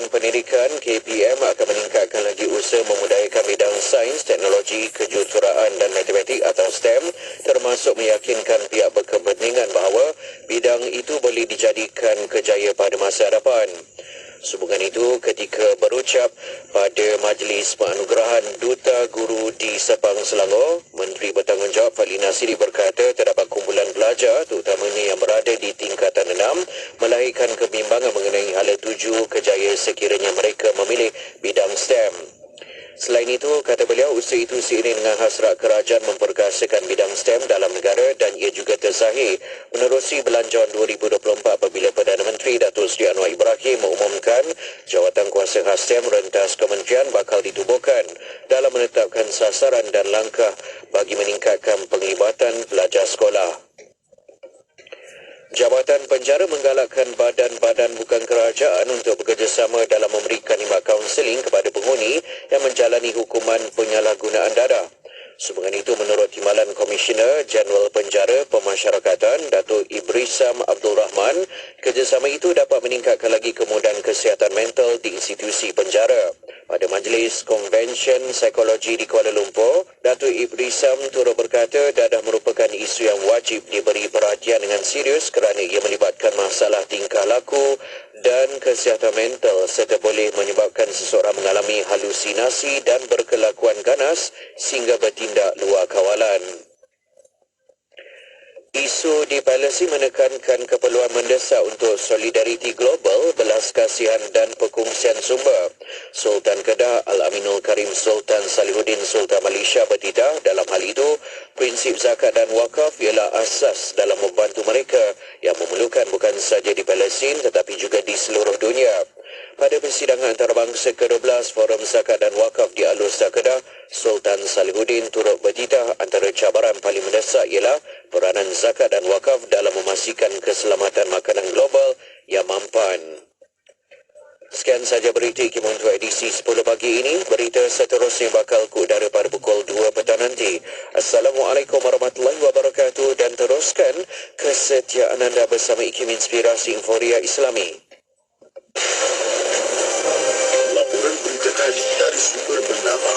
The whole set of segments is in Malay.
Pendidikan KPM akan meningkatkan lagi usaha memudayakan bidang sains, teknologi, kejuruteraan dan matematik atau STEM, termasuk meyakinkan pihak berkepentingan bahawa bidang itu boleh dijadikan kerjaya pada masa hadapan. Sehubungan itu, ketika berucap pada Majlis Penganugerahan Duta Guru di Sepang, Selangor, Menteri Bertanggungjawab Fadli Nasiri berkata terdapat kumpulan pelajar, terutamanya yang berada di tingkatan 6, melahirkan kebimbangan mengenai hala tuju kerjaya sekiranya mereka memilih bidang STEM. Selain itu, kata beliau, usaha itu seiring dengan hasrat kerajaan memperkasakan bidang STEM dalam negara dan ia juga terzahir menerusi belanjawan 2024 apabila Perdana Menteri Datuk Seri Anwar Ibrahim mengumumkan jawatan kuasa khas STEM rentas kementerian bakal ditubuhkan dalam menetapkan sasaran dan langkah bagi meningkatkan penglibatan pelajar sekolah. Jabatan Penjara menggalakkan badan-badan bukan kerajaan untuk bekerjasama dalam memberikan khidmat kaunseling kepada penghuni yang menjalani hukuman penyalahgunaan dadah. Sehubungan itu, menurut Timbalan Komisioner Jeneral Penjara Pemasyarakatan Datuk Ibrisam Abdul Rahman, kerjasama itu dapat meningkatkan lagi kemudahan kesihatan mental di institusi penjara. Pada Majlis Konvensyen Psikologi di Kuala Lumpur, Datuk Ibrisam turut berkata dadah merupakan isu yang wajib diberi perhatian dengan serius kerana ia melibatkan masalah tingkah laku dan kesihatan mental serta boleh menyebabkan seseorang mengalami halusinasi dan berkelakuan ganas sehingga bertindak luar kawalan. Isu di Palestin menekankan keperluan mendesak untuk solidariti global, belas kasihan dan perkongsian sumber. Sultan Kedah Al-Aminul Karim Sultan Salihuddin Sultan Malaysia bertitah dalam hal itu, prinsip zakat dan wakaf ialah asas dalam membantu mereka yang memerlukan bukan sahaja di Palestin tetapi juga di seluruh dunia. Pada persidangan antarabangsa ke-12 Forum Zakat dan Wakaf di Al-Usta Kedah, Sultan Salihuddin turut bertitah antara cabaran paling mendesak ialah peranan zakat dan wakaf dalam memastikan keselamatan makanan global yang mampan. Sekian saja berita Ikim untuk edisi 10 pagi ini. Berita seterusnya bakal ke udara pada pukul 2 petang nanti. Assalamualaikum warahmatullahi wabarakatuh dan teruskan kesetiaan anda bersama Ikim Inspirasi Inforia Islami. Laporan berita tadi dari sumber bernama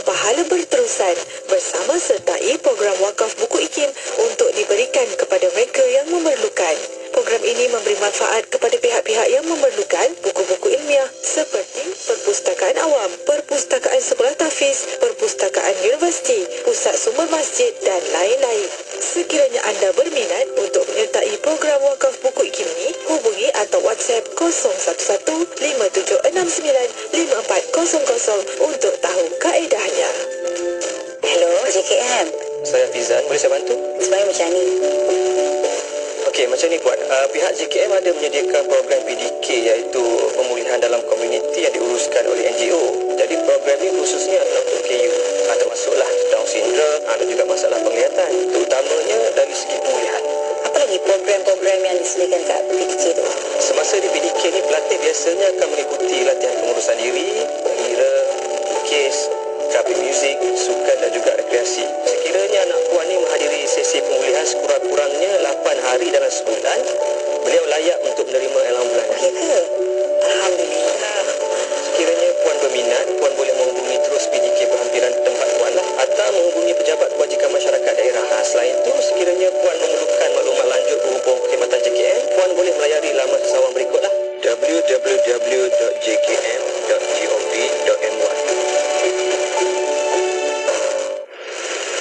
pahala berterusan bersama sertai program wakaf buku Ikim untuk diberikan kepada mereka yang memerlukan. Program ini memberi manfaat kepada pihak-pihak yang memerlukan buku-buku ilmiah seperti perpustakaan awam, perpustakaan sekolah tahfiz, perpustakaan universiti, pusat sumber masjid dan lain-lain. Sekiranya anda berminat untuk menyertai program wakaf buku Ikim ini, hubungi atau WhatsApp 011-5769-5400 untuk tahu kaedahnya. Hello, JKM. Saya Fizan, boleh saya bantu? Sebenarnya macam ni. Okey, macam ni Puan. Pihak JKM ada menyediakan program PDK iaitu pemulihan dalam komuniti yang diuruskan oleh NGO. Jadi program ni khususnya adalah untuk KU. Termasuklah Down syndrome, ada juga masalah penglihatan. Terutamanya dari segi pemulihan. Apa lagi program-program yang disediakan kat PDK tu? Semasa di PDK ni, pelatih biasanya akan mengikuti latihan pengurusan diri, mengira, lukis, terapi muzik, sukan dan juga rekreasi. Sekiranya anak puan ni menghadiri sesi pemulihan sekurang-kurangnya 8 hari dalam sebulan, beliau layak untuk menerima alhamdulillah. Okey ke? Alhamdulillah. Sekiranya puan berminat, puan boleh menghubungi terus PDK berhampiran tempat puan lah, atau menghubungi pejabat kebajikan masyarakat daerah. Selain itu, sekiranya puan memerlukan maklumat lanjut berhubung perkhidmatan JKM, puan boleh melayari laman sesawang berikutlah: www.jkm.gov.my.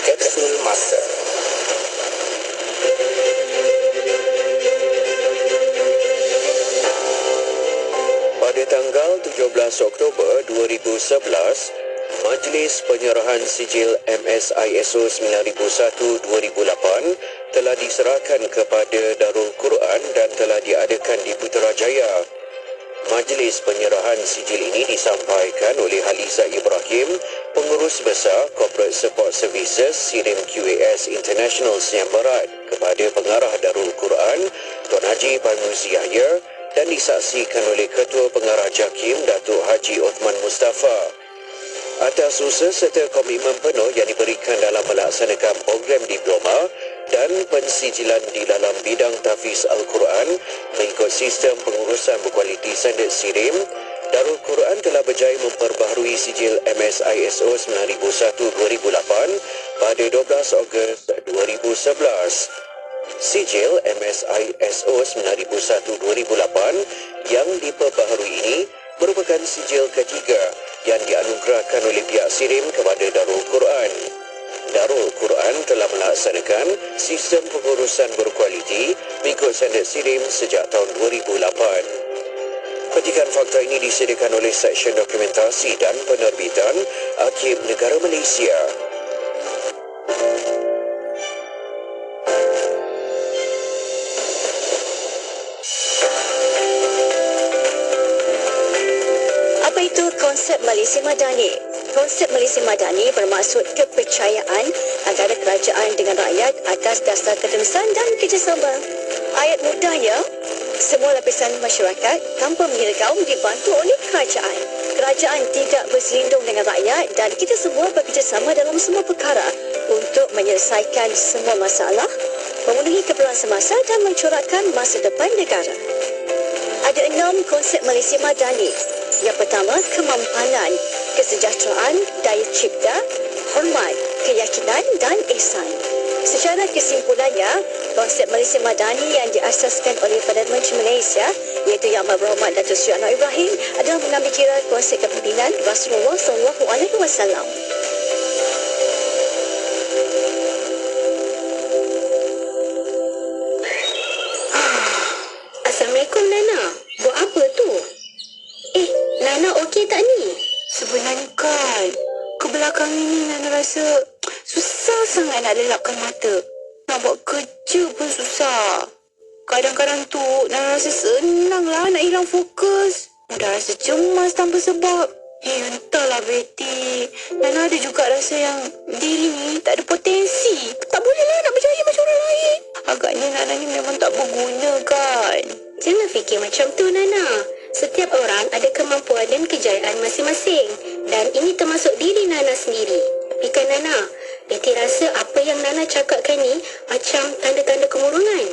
Kapsul Masa. Pada tanggal 17 Oktober 2011, Majlis Penyerahan Sijil MSISO 9001-2008 telah diserahkan kepada Darul Quran dan telah diadakan di Putrajaya. Majlis penyerahan sijil ini disampaikan oleh Haliza Ibrahim, Pengurus Besar Corporate Support Services Sirim QAS International Siam Barat, kepada Pengarah Darul Quran Tuan Haji Parmuzi Yahya dan disaksikan oleh Ketua Pengarah JAKIM Datuk Haji Othman Mustafa. Atas usaha serta komitmen penuh yang diberikan dalam melaksanakan program diploma dan pensijilan di dalam bidang tahfiz Al-Quran mengikut sistem pengurusan berkualiti standard SIRIM, Darul Quran telah berjaya memperbaharui sijil MSISO 9001-2008 pada 12 Ogos 2011. Sijil MSISO 9001-2008 yang diperbaharui ini merupakan sijil ketiga yang dianugerahkan oleh pihak SIRIM kepada Darul Quran. Darul Quran telah melaksanakan sistem pengurusan berkualiti mengikut standard SIRIM sejak tahun 2008. Petikan fakta ini disediakan oleh Seksyen Dokumentasi dan Penerbitan Arkib Negara Malaysia. Apa itu konsep Malaysia Madani? Konsep Malaysia Madani bermaksud kepercayaan antara kerajaan dengan rakyat atas dasar keterusan dan kerjasama. Ayat mudahnya, semua lapisan masyarakat tanpa mengira kaum dibantu oleh kerajaan. Kerajaan tidak berselindung dengan rakyat dan kita semua bekerjasama dalam semua perkara untuk menyelesaikan semua masalah, memenuhi keperluan semasa dan mencorakkan masa depan negara. Ada 6 konsep Malaysia Madani. Yang pertama, kemampanan, kesejahteraan, daya cipta, hormat, keyakinan dan ihsan. Secara kesimpulannya, konsep Malaysia Madani yang diasaskan oleh Perdana Menteri Malaysia iaitu Yang Berhormat Datuk Seri Anwar Ibrahim adalah mengambil kira konsep kepimpinan Rasulullah SAW. Assalamualaikum Nana. Buat apa tu? Nana okey tak ni? Sebenarnya kan, ke belakang ini Nana rasa susah sangat nak lelapkan mata. Nak buat kerja pun susah. Kadang-kadang tu Nana rasa senang lah nak hilang fokus. Dah rasa cemas tanpa sebab. Entahlah Betty. Nana ada juga rasa yang diri ni tak ada potensi. Tak boleh lah nak berjaya macam orang lain. Agaknya Nana ni memang tak berguna kan. Jangan fikir macam tu Nana. Setiap orang ada kemampuan dan kejayaan masing-masing. Dan ini termasuk diri Nana sendiri. Tapi kan Nana, Betty rasa apa yang Nana cakapkan ni macam tanda-tanda kemurungan.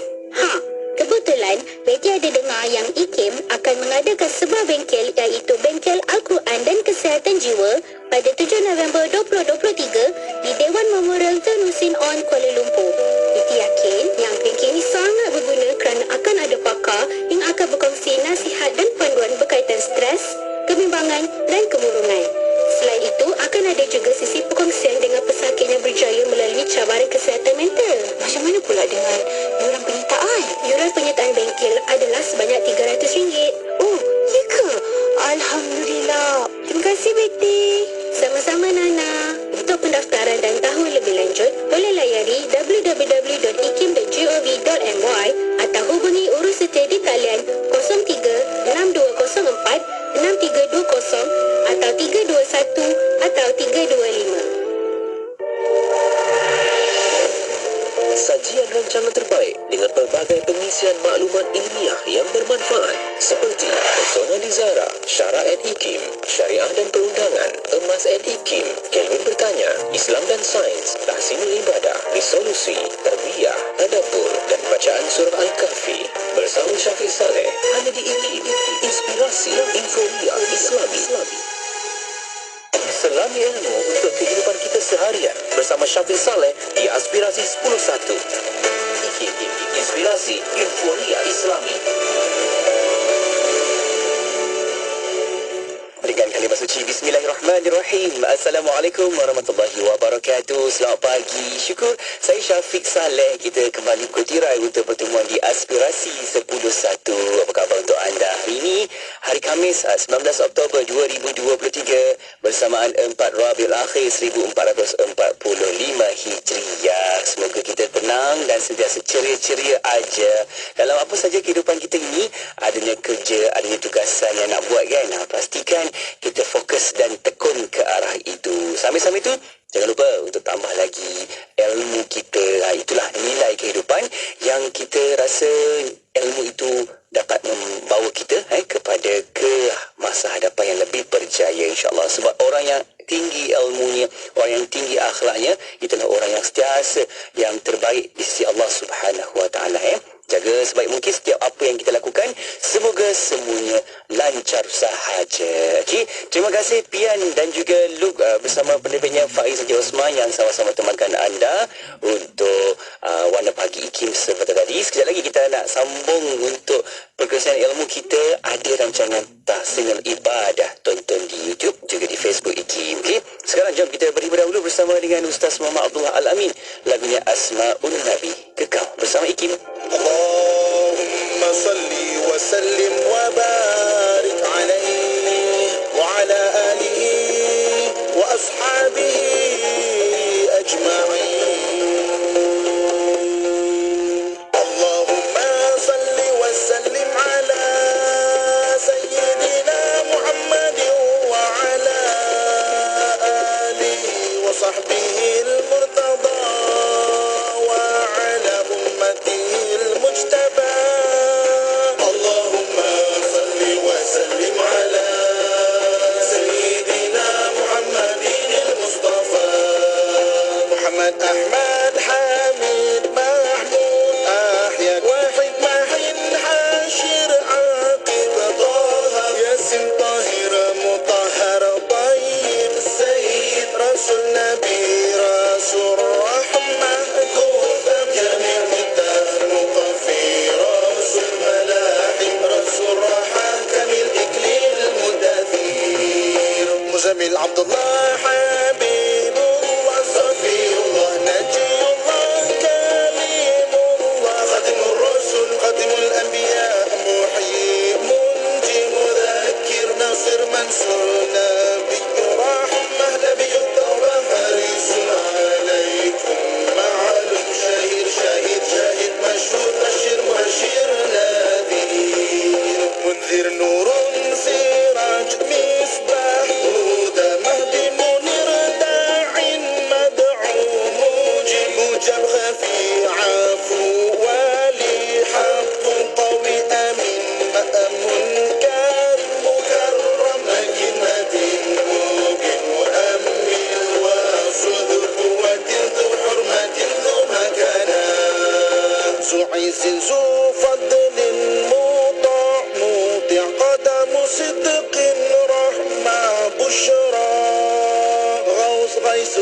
Kebetulan Betty ada dengar yang IKIM akan mengadakan sebuah bengkel iaitu Bengkel Al-Quran dan Kesihatan Jiwa pada 7 November 2023 di Dewan Memorial Tun Hussein On, Kuala Lumpur. Betty yakin yang bengkel ini sangat berguna kerana akan ada pakar yang akan berkongsi nasihat dan panduan berkaitan stres, kebimbangan dan kemurungan. Selain itu, akan ada juga sesi perkongsian dengan pesakit yang berjaya melalui cabaran kesihatan mental. Macam mana pula dengan yuran penyertaan? Yuran penyertaan bengkel adalah sebanyak RM300. Oh, ya ke? Alhamdulillah. Terima kasih Betty. Sama-sama Nana. Untuk pendaftaran dan tahu lebih lanjut, boleh layari www.ikim.gov.my atau hubungi urus setia di talian 036204 6320 atau 321 atau 325. Sajian rancangan terbaik dengan pelbagai pengisian maklumat ilmiah yang bermanfaat seperti Persona di Zara, Syara at IKIM, Syariah dan Perundangan, Emas at IKIM, Kelvin Bertanya, Islam dan Sains, Tahsinul Ibadah, Resolusi, Tarbiyah, Tadabbur dan Bacaan Surah Al-Kahfi bersama Syafiq Saleh hanya di IKIM, Inspirasi Informia Islami. Selami ilmu untuk kehidupan kita seharian bersama Syafiq Saleh di Aspirasi 10.1. Inspirasi Informia Islami. Dengan kalimah suci Bismillahirrahmanirrahim. Assalamualaikum warahmatullahi wabarakatuh. Selamat pagi. Syukur saya Syafiq Saleh. Kita kembali bertirai untuk pertemuan di Aspirasi 10.1. Apa khabar untuk anda hari ini? Hari Khamis 19 Oktober 2023 bersamaan 4 Rabiul Akhir 1445 Hijriah. Semoga kita tenang dan sentiasa ceria-ceria aja dalam apa saja kehidupan kita ini. Adanya kerja, adanya tugasan yang nak buat kan. Pastikan kita fokus dan tekun ke arah itu. Sambil-sambil itu, jangan lupa untuk tambah lagi ilmu kita. Itulah nilai kehidupan yang kita rasa ilmu itu dapat membawa kita kepada ke masa hadapan yang lebih berjaya insyaAllah. Sebab orang yang tinggi ilmunya, orang yang tinggi akhlaknya, itulah orang yang sentiasa yang terbaik di sisi Allah Subhanahu Wa Taala. Jaga sebaik mungkin setiap apa yang kita lakukan. Semoga semuanya lancar sahaja. Okey, terima kasih Pian dan juga Luke bersama penerbitnya Faiz Haji Osman yang sama-sama temankan anda untuk Warna Pagi IKIM seperti tadi. Sekejap lagi kita nak sambung untuk perkongsian ilmu kita. Ada rancangan tahsinul ibadah, tonton di YouTube juga di Facebook IKIM. Okey, sekarang jom kita beri dahulu bersama dengan Ustaz Muhammad Abdullah Al-Amin, lagunya Asma'un Nabi. Kekal bersama IKIM. اللهم صل وسلم وبارك عليه وعلى آله وأصحابه أجمعين. اللهم صل وسلم على سيدنا محمد وعلى آله وصحبه المرتضى وعلى أمته المجتبى. اللهم صل وسلم على سيدنا محمد المصطفى محمد أحمد حميد محمود أحيا واحد محن حاشر عاقب طه ياسين طاهر مطهر طيب سيد رسول نبي رسول رحمة كوثر جميع الدهر مطفي رسول ملاحم رسول راحة كميل إكليل المدثير مزمل عبد الله حبيب الله صفي الله نجي الله كريم الله خاتم الرسل خاتم الأنبياء محيي منجي مذكر ناصر منصور نبي رحمة نبي التوبة حريص عليكم معلوم شهيد شهيد شاهد مشهور بشير مبشر نذير منذر نور سراج مصباح هدى مهدي منير داع مدعو موجب مجاب خفي عفو ولي حق قوي أمين مأمون كريم مكرم مكين متين مبين مؤمن وصد قوة ذو حرمة ذو مكانة ذو عز ذو فضل مطاع مطيع قدم صدق رحمة بشرى غوث غيث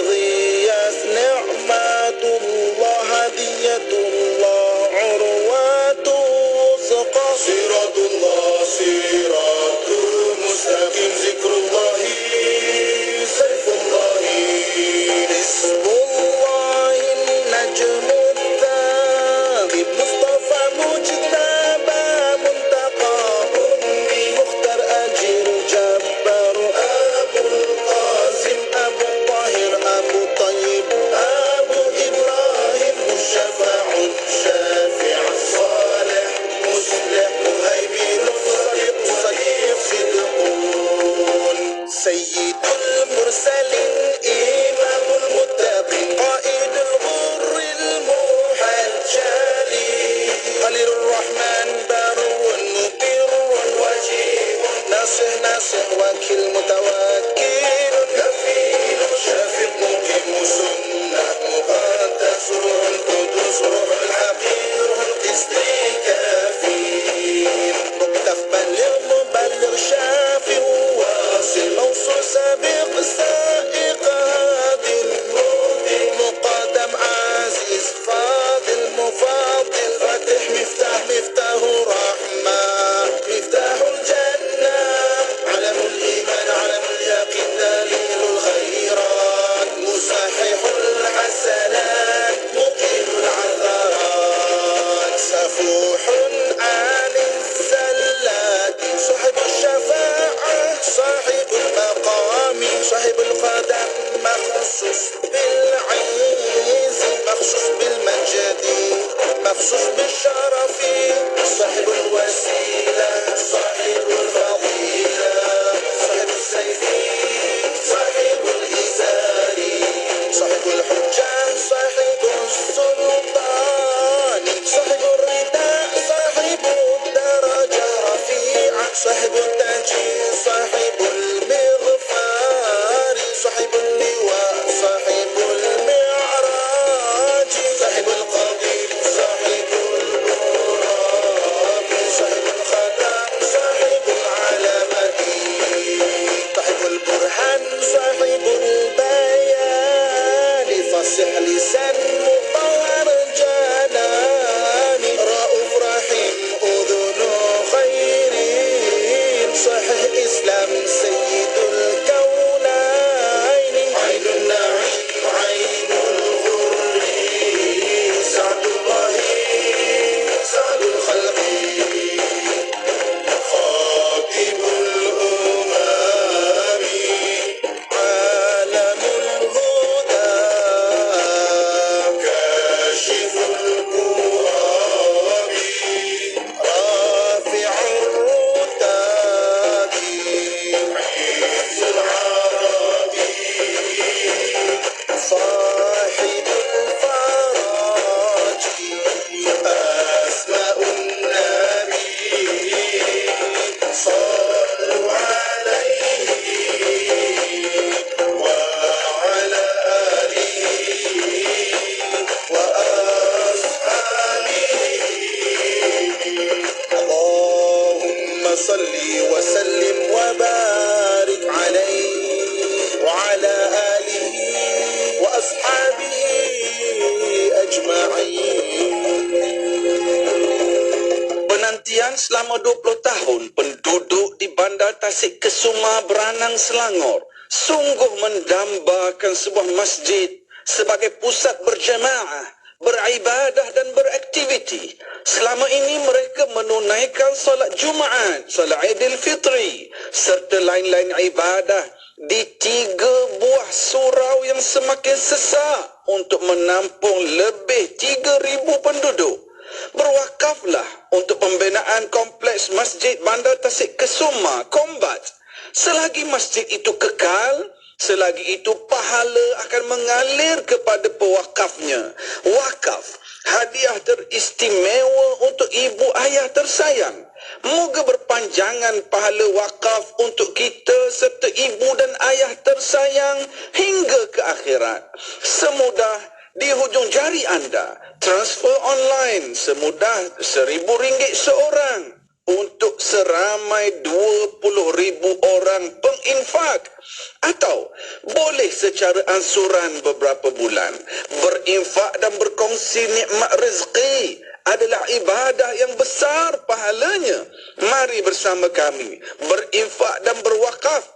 غياث نعمة الله هدية الله عروة وثقة صراط الله صراط مستقيم ذكر الله سيف الله حزب الله النجم الثاقب مصطفى مجتبى منتقى أمي مختار أجير جبار أبو القاسم أبو الطاهر أبو طيب أبو إبراهيم الشفاع الشافع الصالح مصلح مهيمن صديق صديق صدقون سيد المرسلين إمام المتقين قائد الغر المحجلين خليل الرحمن بر مبر وجيه ناصح ناصح وكيل متوكل كفيل شفيق مقيم سنة مقدس روح القدس روح الحقير روح القسط كفيل مكتف بلغ مبلغ شافي واصل موصول سابق سائق هادي المهدي مقدم عزيز فاضل مفاضل فاتح مفتاح مفتاح رحمة مفتاح الجنة علم الإيمان علم اليقين دليل الخيرات مصحح الحسنات مقيم العثرات سفوح عن الزلات صاحب الشفاعة صاحب المقام صاحب القدم مخصوص بالعز مخصوص بالمجد مخصوص بالشرف صاحب الوسيلة صاحب الفضيلة صاحب السيف صاحب الإزار صاحب الحجة صاحب السلطان صاحب الرداء صاحب الدرجة رفيعة صاحب التاج صاحب المغفار Sekian selama 20 tahun, penduduk di Bandar Tasik Kesuma Beranang Selangor sungguh mendambakan sebuah masjid sebagai pusat berjemaah, beribadah dan beraktiviti. Selama ini mereka menunaikan solat Jumaat, solat Aidilfitri serta lain-lain ibadah di 3 buah surau yang semakin sesak untuk menampung lebih 3,000 penduduk. Berwakaflah untuk pembinaan kompleks Masjid Bandar Tasik Kesuma, Kombat. Selagi masjid itu kekal, selagi itu pahala akan mengalir kepada pewakafnya. Wakaf, hadiah teristimewa untuk ibu ayah tersayang. Moga berpanjangan pahala wakaf untuk kita serta ibu dan ayah tersayang hingga ke akhirat. Semudah di hujung jari anda, transfer online semudah RM1,000 seorang untuk seramai 20,000 orang penginfak. Atau boleh secara ansuran beberapa bulan. Berinfak dan berkongsi nikmat rezeki adalah ibadah yang besar pahalanya. Mari bersama kami berinfak dan berwakaf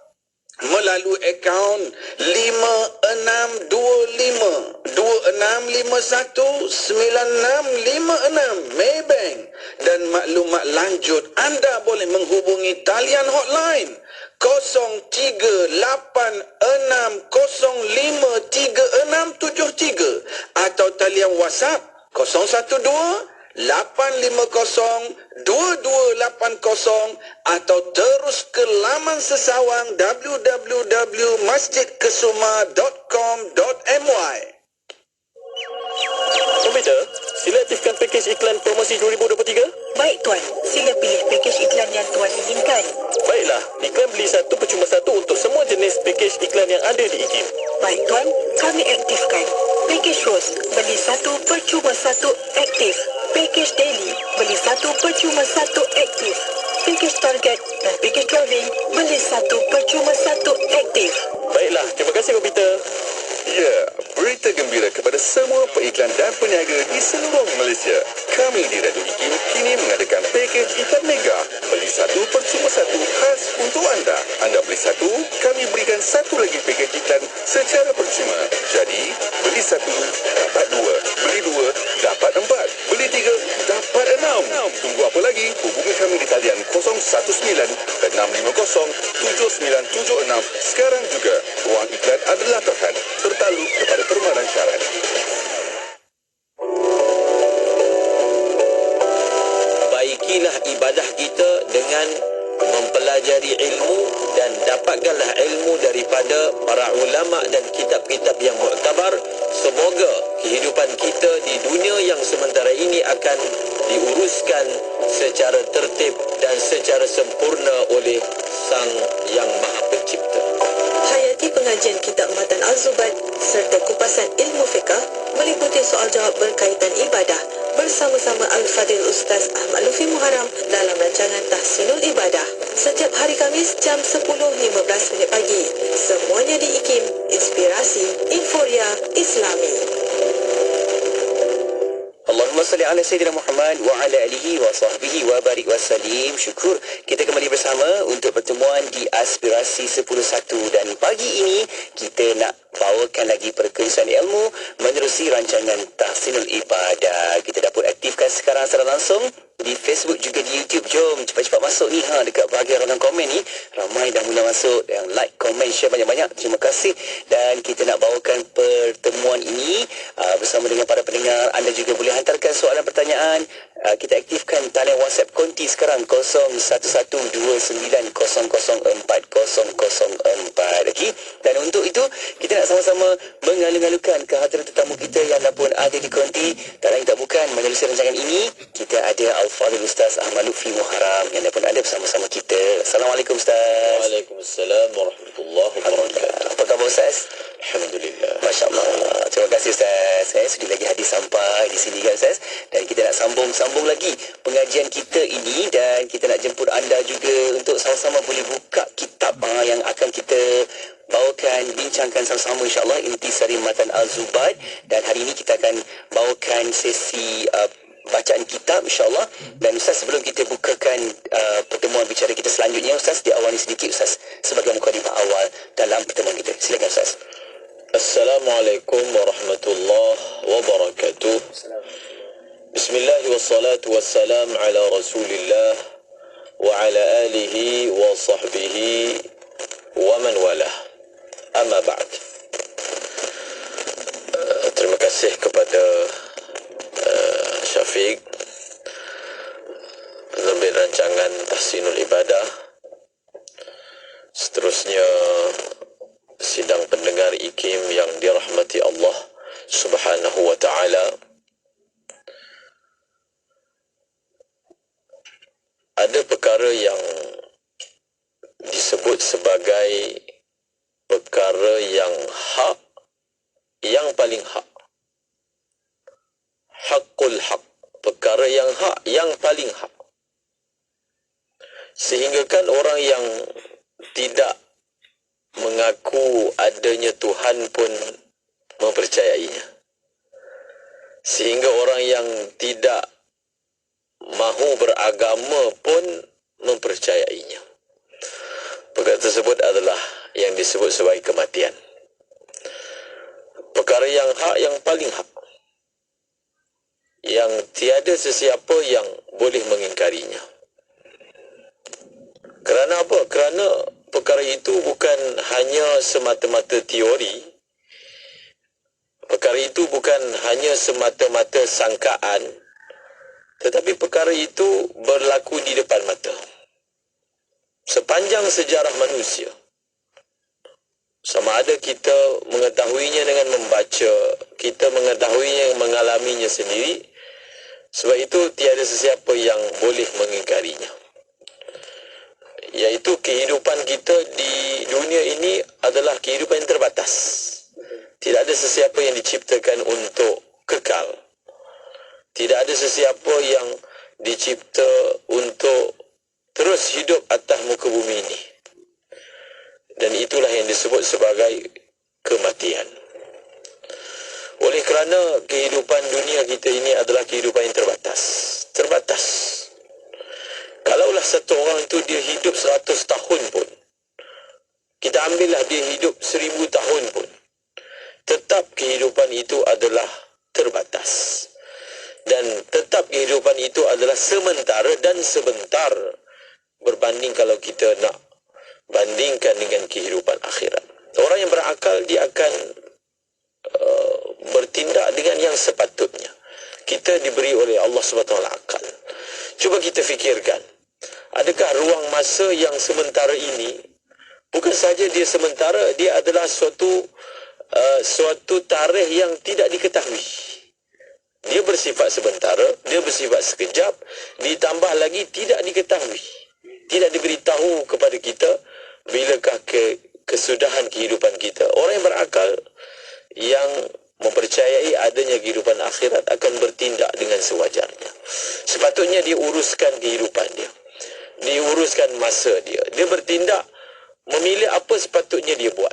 melalui akaun 56519656 Maybank, dan maklumat lanjut anda boleh menghubungi talian hotline 0386053673 atau talian WhatsApp 012-850-2280 atau terus ke laman sesawang www.masjidkesuma.com.my. Komputer, sila aktifkan pakej iklan promosi 2023. Baik Tuan, sila pilih pakej iklan yang Tuan inginkan. Baiklah, iklan beli satu percuma satu untuk semua jenis pakej iklan yang ada di IKIM. Baik Tuan, kami aktifkan. Pakej Rose, beli satu percuma satu aktif. Pakej Daily, beli satu percuma satu aktif. Pakej Target dan pakej Travelling, beli satu percuma satu aktif. Baiklah, terima kasih komputer. Ya, berita gembira kepada semua peiklan dan peniaga di seluruh Malaysia. Kami di Radio IKIM kini mengadakan pakej iklan mega. Beli satu percuma satu khas untuk anda. Anda beli satu, kami berikan satu lagi pakej iklan secara percuma. Jadi, beli satu, dapat dua. Beli dua, dapat empat. Beli tiga, dapat enam. Tunggu apa lagi? Hubungi kami di talian 019-650-7976 sekarang juga. Wang iklan adalah terhad. Bertakluk kepada permanen syarat. Baikilah ibadah kita dengan mempelajari ilmu dan dapatkanlah ilmu daripada para ulama dan kitab-kitab yang muktabar. Semoga kehidupan kita di dunia yang sementara ini akan diuruskan secara tertib dan secara sempurna oleh Sang Yang Maha Pencipta. Hayati pengajian kitab Matan Al-Zubat serta kupasan ilmu fiqah meliputi soal jawab berkaitan ibadah bersama-sama Al-Fadhil Ustaz Ahmad Lufi Muharram dalam rancangan Tahsinul Ibadah setiap hari Khamis jam 10.15 pagi. Semuanya di IKIM, Inspirasi Inforia Islami. Allahumma salli ala Sayyidina Muhammad wa ala alihi wa sahbihi wa barik wa salim. Syukur kita kembali bersama untuk pertemuan di Aspirasi 10.1, dan pagi ini kita nak bawakan lagi perkongsian ilmu menerusi rancangan Tahsinul Ibadah. Kita dapat aktifkan sekarang secara langsung di Facebook juga di YouTube. Jom cepat-cepat masuk ni dekat bahagian ruangan komen ni. Ramai dah mula masuk, yang like, komen, share banyak-banyak. Terima kasih. Dan kita nak bawakan pertemuan ini bersama dengan para pendengar. Anda juga boleh hantarkan soalan pertanyaan. Kita aktifkan talian WhatsApp konti sekarang 0129004004. Okey. Dan untuk itu kita nak sama-sama mengalu-alukan kehadiran tetamu kita yang pun ada di konti. Tak lain tak bukan menerusi rancangan ini kita ada Al-Fadhil Ustaz Ahmad Lufi Muharram yang pun ada bersama-sama kita. Assalamualaikum Ustaz. Waalaikumsalam warahmatullahi wabarakatuh. Apa khabar Ustaz? Alhamdulillah. Masya Allah. Terima kasih Ustaz. Sudah lagi hadis sampai di sini kan Ustaz. Dan kita nak sambung lagi pengajian kita ini, dan kita nak jemput anda juga untuk sama-sama boleh buka kitab yang akan kita bawakan, bincangkan sama-sama insyaAllah, Intisari Matan Al-Zubat. Dan hari ini kita akan bawakan sesi bacaan kitab insya-Allah. Dan Ustaz, sebelum kita bukakan pertemuan bicara kita selanjutnya, Ustaz, diawali sedikit Ustaz sebagai mukadimah awal dalam pertemuan kita. Silakan Ustaz. Assalamualaikum warahmatullahi wabarakatuh. Bismillah wassalatu wassalam ala Rasulillah wa ala alihi wa sahbihi wa man walah. Amma ba'd. Terima kasih kepada Syafiq penerbit rancangan Tahsinul Ibadah. Seterusnya sidang pendengar IKIM yang dirahmati Allah Subhanahu wa taala. Ada perkara yang disebut sebagai perkara yang hak, yang paling hak. Hakul hak, perkara yang hak, yang paling hak. Sehingga kan orang yang tidak mengaku adanya Tuhan pun mempercayainya. Sehingga orang yang tidak mahu beragama pun mempercayainya. Perkara tersebut adalah yang disebut sebagai kematian. Perkara yang hak, yang paling hak, yang tiada sesiapa yang boleh mengingkarinya. Kerana apa? Kerana perkara itu bukan hanya semata-mata teori. Perkara itu bukan hanya semata-mata sangkaan, tetapi perkara itu berlaku di depan mata. Sepanjang sejarah manusia, sama ada kita mengetahuinya dengan membaca, kita mengetahuinya, mengalaminya sendiri. Sebab itu tiada sesiapa yang boleh mengingkarinya. Iaitu kehidupan kita di dunia ini adalah kehidupan yang terbatas. Tidak ada sesiapa yang diciptakan untuk kekal. Tidak ada sesiapa yang dicipta untuk terus hidup atas muka bumi ini. Dan itulah yang disebut sebagai kematian. Oleh kerana kehidupan dunia kita ini adalah kehidupan yang terbatas. Terbatas. Kalaulah satu orang itu dia hidup 100 tahun pun, kita ambillah dia hidup 1000 tahun pun, tetap kehidupan itu adalah terbatas. Dan tetap kehidupan itu adalah sementara dan sebentar berbanding kalau kita nak bandingkan dengan kehidupan akhirat. Orang yang berakal dia akan bertindak dengan yang sepatutnya. Kita diberi oleh Allah SWT akal. Cuba kita fikirkan, adakah ruang masa yang sementara ini, bukan saja dia sementara, dia adalah suatu tarikh yang tidak diketahui. Dia bersifat sementara, dia bersifat sekejap, ditambah lagi tidak diketahui. Tidak diberitahu kepada kita bilakah kesudahan kehidupan kita. Orang yang berakal, yang mempercayai adanya kehidupan akhirat akan bertindak dengan sewajarnya. Sepatutnya dia uruskan kehidupan dia. Dia uruskan masa dia. Dia bertindak memilih apa sepatutnya dia buat.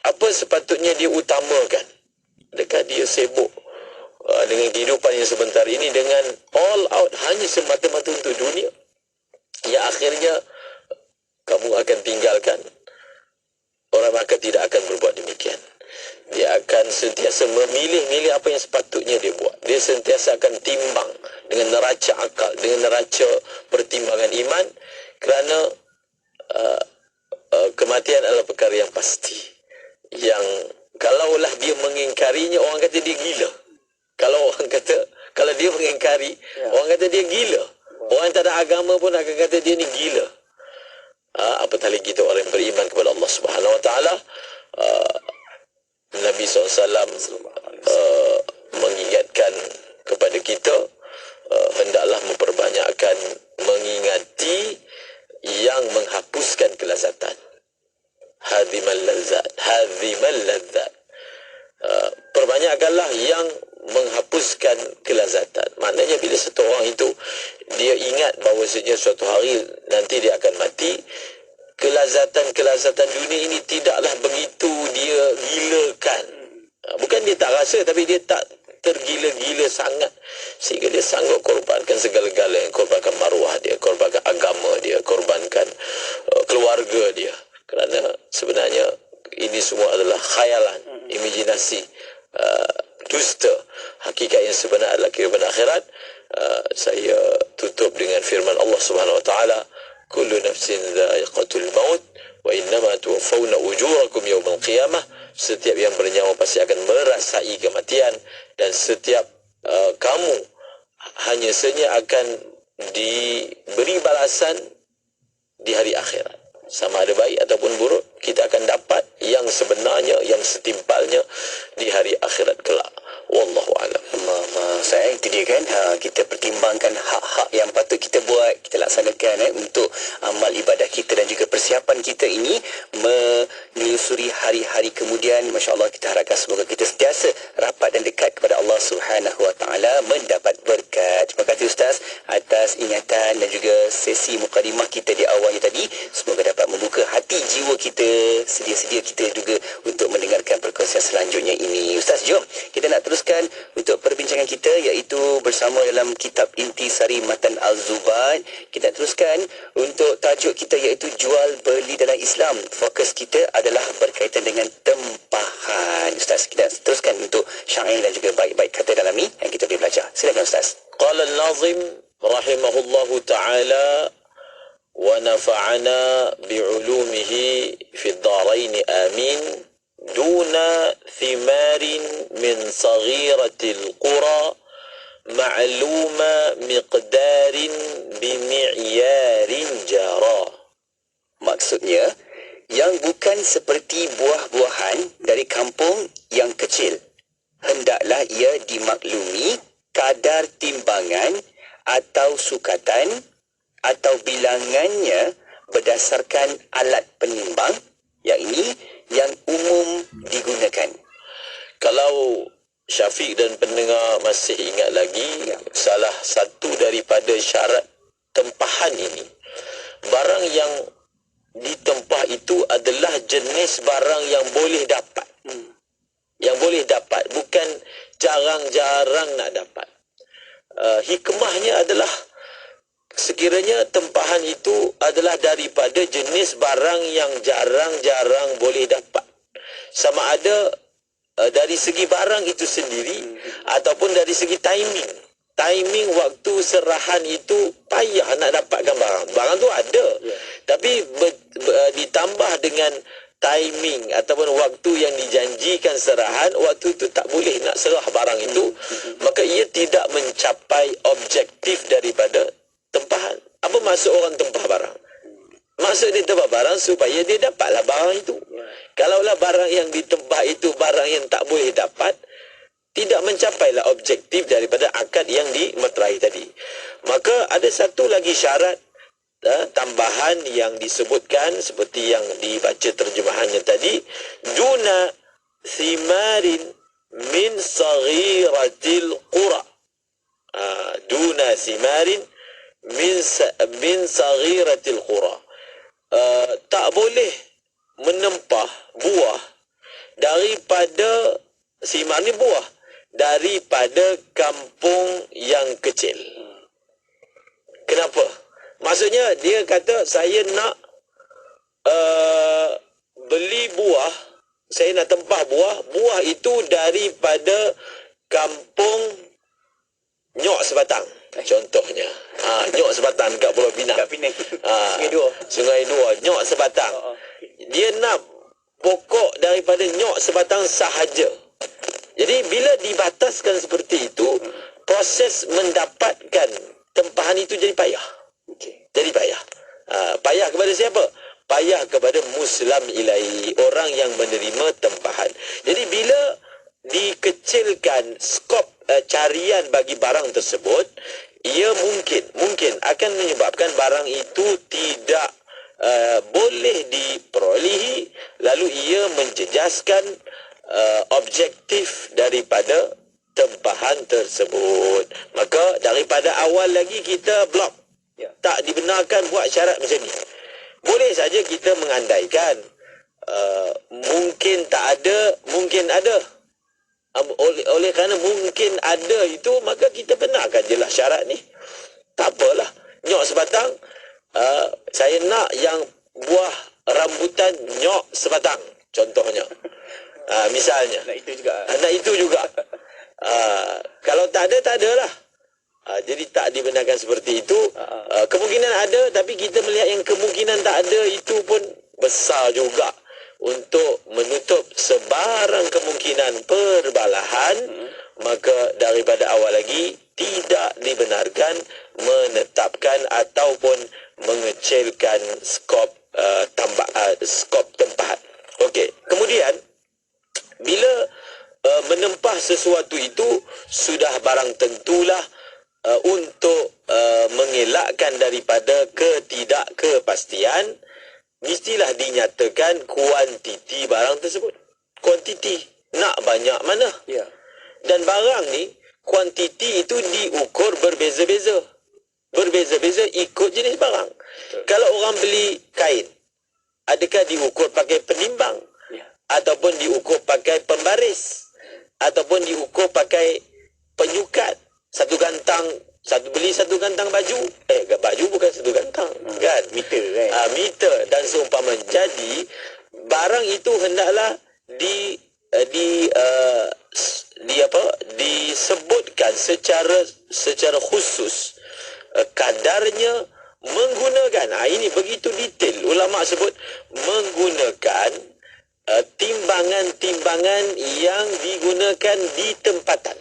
Apa sepatutnya dia utamakan. Adakah dia sibuk dengan kehidupan yang sebentar ini dengan all out hanya semata-mata untuk dunia, yang akhirnya kamu akan tinggalkan. Orang akan tidak akan berbuat demikian. Dia akan sentiasa memilih-milih apa yang sepatutnya dia buat. Dia sentiasa akan timbang dengan neraca akal, dengan neraca pertimbangan iman, kerana kematian adalah perkara yang pasti. Yang kalaulah dia mengingkarinya, orang kata dia gila. Kalau dia mengingkari, orang kata dia gila. Orang yang tak ada agama pun akan kata dia ni gila. Apatah lagi kita orang yang beriman kepada Allah Subhanahu Wa Taala. Nabi SAW mengingatkan kepada kita, hendaklah memperbanyakkan mengingati yang menghapuskan kelazatan. Hadhimal ladzat. Perbanyakkanlah yang menghapuskan kelazatan. Maknanya bila satu orang itu dia ingat bahawasanya suatu hari nanti dia akan mati, kelazatan dunia ini tidaklah begitu dia gilakan. Bukan dia tak rasa, tapi dia tak tergila-gila sangat sehingga dia sanggup korbankan segala-galanya, korbankan maruah dia, korbankan agama dia, korbankan keluarga dia, kerana sebenarnya ini semua adalah khayalan, imajinasi, dusta. Hakikat yang sebenar adalah kehidupan akhirat. Saya tutup dengan firman Allah Subhanahu wa taala, kullu nafsin dha'iqatul maut wa innama tuwaffawna ujurakum yawmal qiyamah. Setiap yang bernyawa pasti akan merasai kematian, dan setiap kamu hanya saja akan diberi balasan di hari akhirat. Sama ada baik ataupun buruk, kita akan dapat yang sebenarnya, yang setimpalnya di hari akhirat kelak. Wallahu a'lam. Saya itu dia kan, kita pertimbangkan hak-hak yang patut kita buat, kita laksanakan untuk amal ibadah kita dan juga persiapan kita ini menelusuri hari-hari kemudian. Masya-Allah, kita harapkan semoga kita sentiasa rapat dan dekat kepada Allah Subhanahu wa taala, mendapat berkat. Terima kasih Ustaz atas ingatan dan juga sesi mukadimah kita di awalnya tadi. Semoga dapat membuka hati jiwa kita, sedia-sedia kita juga untuk mendengarkan perkongsian selanjutnya ini. Ustaz, jom kita nak teruskan untuk perbincangan kita, iaitu bersama dalam kitab Intisari Matan Al-Zubat. Kita teruskan untuk tajuk kita, iaitu jual beli dalam Islam. Fokus kita adalah berkaitan dengan tempahan. Ustaz, kita teruskan untuk syair dan juga baik-baik kata dalam ni yang kita boleh belajar. Silakan Ustaz. Qala an-nazim rahimahullahu ta'ala wa nafa'ana bi'ulumihi fid dharain amin duna thimarin min saghiratil qura ma'luma miqdarin bimi'yarin jara. Maksudnya, yang bukan seperti buah-buahan dari kampung yang kecil, hendaklah ia dimaklumi kadar timbangan atau sukatan atau bilangannya berdasarkan alat penimbang, yakni yang umum digunakan. Kalau Syafiq dan pendengar masih ingat lagi, salah satu daripada syarat tempahan ini, barang yang ditempah itu adalah jenis barang yang boleh dapat. Yang boleh dapat, bukan jarang-jarang nak dapat. Hikmahnya adalah sekiranya tempahan itu adalah daripada jenis barang yang jarang-jarang boleh dapat. Sama ada dari segi barang itu sendiri ataupun dari segi timing waktu serahan itu payah nak dapatkan barang tu ada, tapi ditambah dengan timing ataupun waktu yang dijanjikan serahan, waktu itu tak boleh nak serah barang itu, maka ia tidak mencapai objektif daripada tempahan. Apa maksud orang tempah barang? Maksud dia tempah barang supaya dia dapatlah barang itu. Kalaulah barang yang ditempah itu barang yang tak boleh dapat, tidak mencapailah objektif daripada akad yang dimeterai tadi. Maka ada satu lagi syarat tambahan yang disebutkan seperti yang dibaca terjemahannya tadi, duna thimarin min saghiratil qura. Duna thimarin min saghiratil qura. Tak boleh menempah buah daripada thimar ni buah daripada kampung yang kecil. Kenapa? Maksudnya dia kata saya nak beli buah, saya nak tempah buah itu daripada kampung Nyok Sebatang contohnya. Nyok Sebatang dekat Pulau Pinang. Sungai Dua, Nyok Sebatang. Dia nak pokok daripada Nyok Sebatang sahaja. Jadi bila dibataskan seperti itu, proses mendapatkan tempahan itu jadi payah. Jadi payah. Payah kepada siapa? Payah kepada muslam ilahi, orang yang menerima tempahan. Jadi bila dikecilkan skop carian bagi barang tersebut, ia mungkin akan menyebabkan barang itu tidak boleh diperolehi, lalu ia menjejaskan objektif daripada tempahan tersebut. Maka daripada awal lagi kita blok, tak dibenarkan buat syarat macam ni. Boleh saja kita mengandaikan mungkin tak ada, mungkin ada. Oleh kerana mungkin ada itu, maka kita benarkan je lah syarat ni. Tak apalah. Nyok sebatang, saya nak yang buah rambutan nyok sebatang. Contohnya. Misalnya. Nak itu juga. Nak itu juga. Kalau tak ada, tak ada lah. Jadi tak dibenarkan seperti itu. Kemungkinan ada, tapi kita melihat yang kemungkinan tak ada itu pun besar juga. Untuk menutup sebarang kemungkinan perbalahan, maka daripada awal lagi tidak dibenarkan menetapkan ataupun mengecilkan skop tempahan. Okey, kemudian bila menempah sesuatu itu sudah barang tentulah untuk mengelakkan daripada ketidakkepastian, mestilah dinyatakan kuantiti barang tersebut. Kuantiti nak banyak mana? Ya. Dan barang ni kuantiti itu diukur berbeza-beza. Berbeza-beza ikut jenis barang. Kalau orang beli kain, adakah diukur pakai penimbang? Ya. Ataupun diukur pakai pembaris? Ataupun diukur pakai penyukat? Beli satu gantang baju. Baju bukan satu gantang, kan? Meter kan? Meter dan seumpama. Jadi barang itu hendaklah disebutkan secara khusus kadarnya menggunakan, ini begitu detail ulama sebut, menggunakan timbangan-timbangan yang digunakan di tempatan.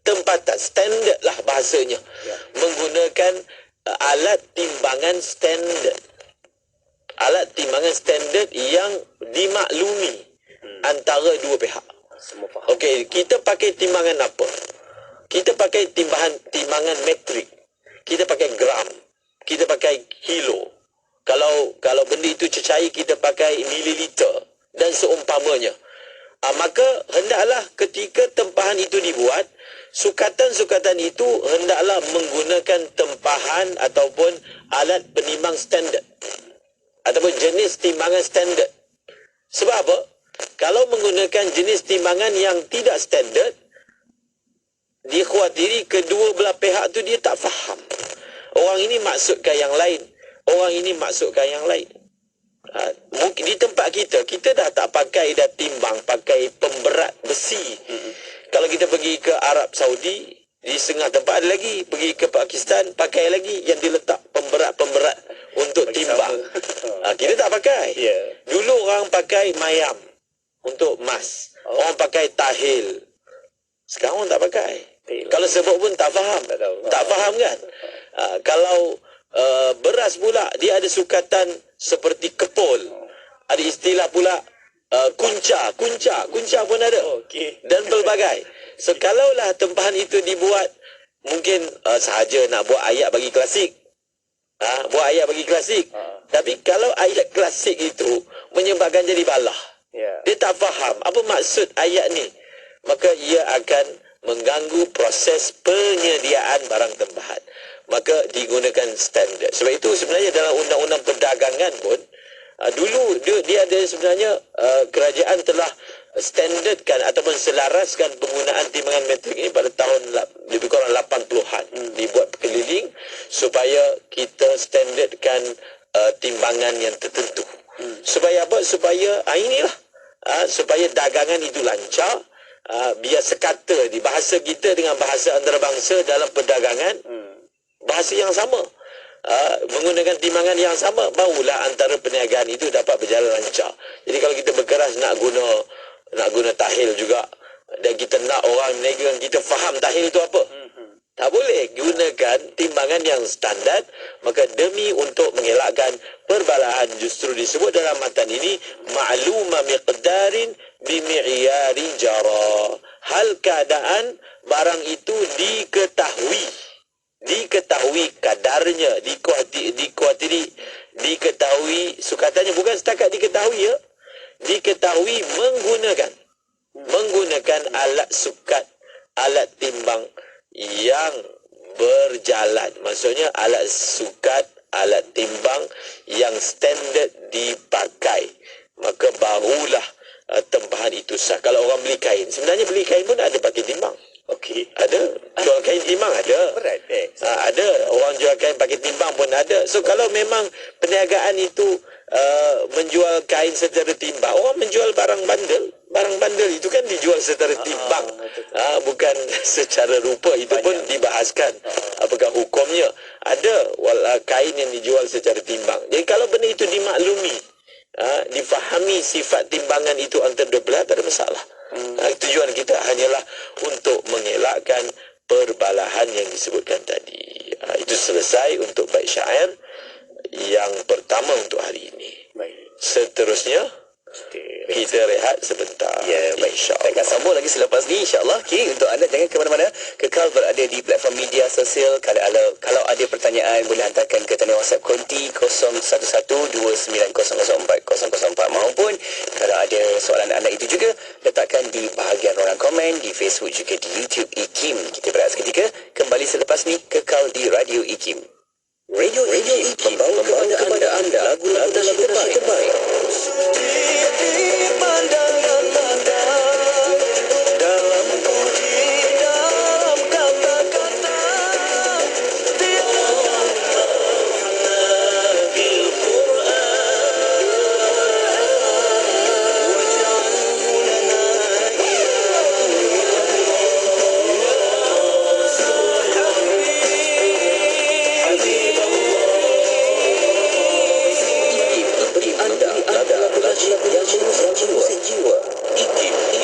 Tempatan standard lah bahasanya. Ya. Menggunakan alat timbangan standard. Alat timbangan standard yang dimaklumi antara dua pihak. Semua faham. Okey, kita pakai timbangan apa? Kita pakai timbangan metrik. Kita pakai gram. Kita pakai kilo. Kalau benda itu cecair, kita pakai mililiter dan seumpamanya. Maka hendaklah ketika tempahan itu dibuat, sukatan-sukatan itu hendaklah menggunakan tempahan ataupun alat penimbang standard ataupun jenis timbangan standard. Sebab apa? Kalau menggunakan jenis timbangan yang tidak standard, dikhawatiri kedua belah pihak tu dia tak faham. Orang ini maksudkan yang lain, orang ini maksudkan yang lain. Mungkin di tempat kita dah tak pakai dah timbang, pakai pemberat besi. Kalau kita pergi ke Arab Saudi, di setengah tempat ada lagi. Pergi ke Pakistan, pakai lagi yang diletak pemberat-pemberat untuk timbang. Kita tak pakai. Dulu orang pakai mayam untuk emas. Orang pakai tahil. Sekarang orang tak pakai. Kalau sebut pun tak faham. Tak faham kan? Kalau beras pula, dia ada sukatan seperti kepul. Ada istilah pula kunca pun ada. Dan pelbagai. So kalaulah tempahan itu dibuat, mungkin sahaja nak buat ayat bagi klasik. Buat ayat bagi klasik. Tapi kalau ayat klasik itu menyebabkan jadi balah, dia tak faham apa maksud ayat ni, maka ia akan mengganggu proses penyediaan barang tempahan. Maka digunakan standard. Sebab itu sebenarnya dalam undang-undang perdagangan pun, dulu dia ada sebenarnya kerajaan telah standardkan ataupun selaraskan penggunaan timbangan metrik ini pada tahun lebih kurang 80-an. Dibuat keliling supaya kita standardkan timbangan yang tertentu. Supaya apa? Supaya inilah supaya dagangan itu lancar. Biar sekata di bahasa kita dengan bahasa antarabangsa dalam perdagangan, bahasa yang sama, menggunakan timbangan yang sama, barulah antara perniagaan itu dapat berjalan lancar. Jadi kalau kita berkeras nak guna tahil juga, dan kita nak orang berniaga kita faham tahil itu apa, tak boleh gunakan timbangan yang standard. Maka demi untuk mengelakkan perbalahan, justru disebut dalam matan ini ma'luma miqdarin bimi'yari jara. Hal keadaan barang itu diketahui kadarnya, diketahui sukatannya, bukan setakat diketahui ya, diketahui menggunakan alat sukat, alat timbang yang berjalan. Maksudnya alat sukat, alat timbang yang standard dipakai. Maka barulah tempahan itu susah. Kalau orang beli kain, sebenarnya beli kain pun ada pakai timbang. Okey. Ada. Jual kain timbang ada. Berat Ada. Orang jual kain pakai timbang pun ada. So kalau memang perniagaan itu menjual kain secara timbang, orang menjual barang bandel. Barang bandel itu kan dijual secara timbang, bukan secara rupa. Itu pun dibahaskan apakah hukumnya. Ada kain yang dijual secara timbang. Jadi kalau benda itu dimaklumi, difahami sifat timbangan itu antara dua belah, tak ada masalah. Tujuan kita hanyalah untuk mengelakkan perbalahan yang disebutkan tadi. Itu selesai untuk bait syair yang pertama untuk hari ini. Seterusnya kita rehat sebentar. Ya, baik. InsyaAllah. Kita akan sambung lagi selepas ni, insyaAllah. Okay, untuk anda jangan ke mana-mana. Kekal berada di platform media sosial. Kalau ada pertanyaan, boleh hantarkan ke talian WhatsApp konti 0112900404 maupun kalau ada soalan anda itu juga, letakkan di bahagian ruangan komen di Facebook juga di YouTube IKIM. Kita berehat seketika. Kembali selepas ni, kekal di Radio IKIM. Radio IKIM membawa kepada anda lagu-lagu terbaik.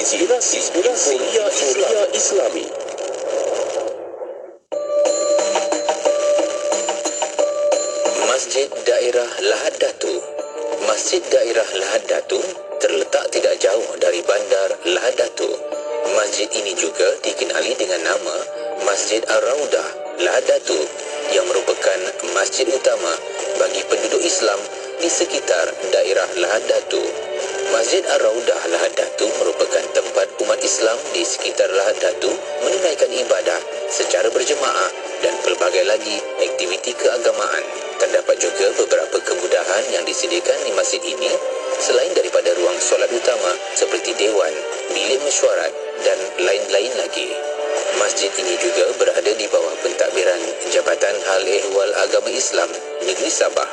Inspirasi Suria Islami. Masjid Daerah Lahad Datu. Masjid Daerah Lahad Datu terletak tidak jauh dari bandar Lahad Datu. Masjid ini juga dikenali dengan nama Masjid Ar-Raudah Lahad Datu yang merupakan masjid utama bagi penduduk Islam di sekitar daerah Lahad Datu. Masjid Ar-Raudah Lahad Datu merupakan tempat umat Islam di sekitar Lahad Datu menunaikan ibadah secara berjemaah dan pelbagai lagi aktiviti keagamaan. Terdapat juga beberapa kemudahan yang disediakan di masjid ini selain daripada ruang solat utama seperti dewan, bilik mesyuarat dan lain-lain lagi. Masjid ini juga berada di bawah pentadbiran Jabatan Hal Ehwal Agama Islam Negeri Sabah.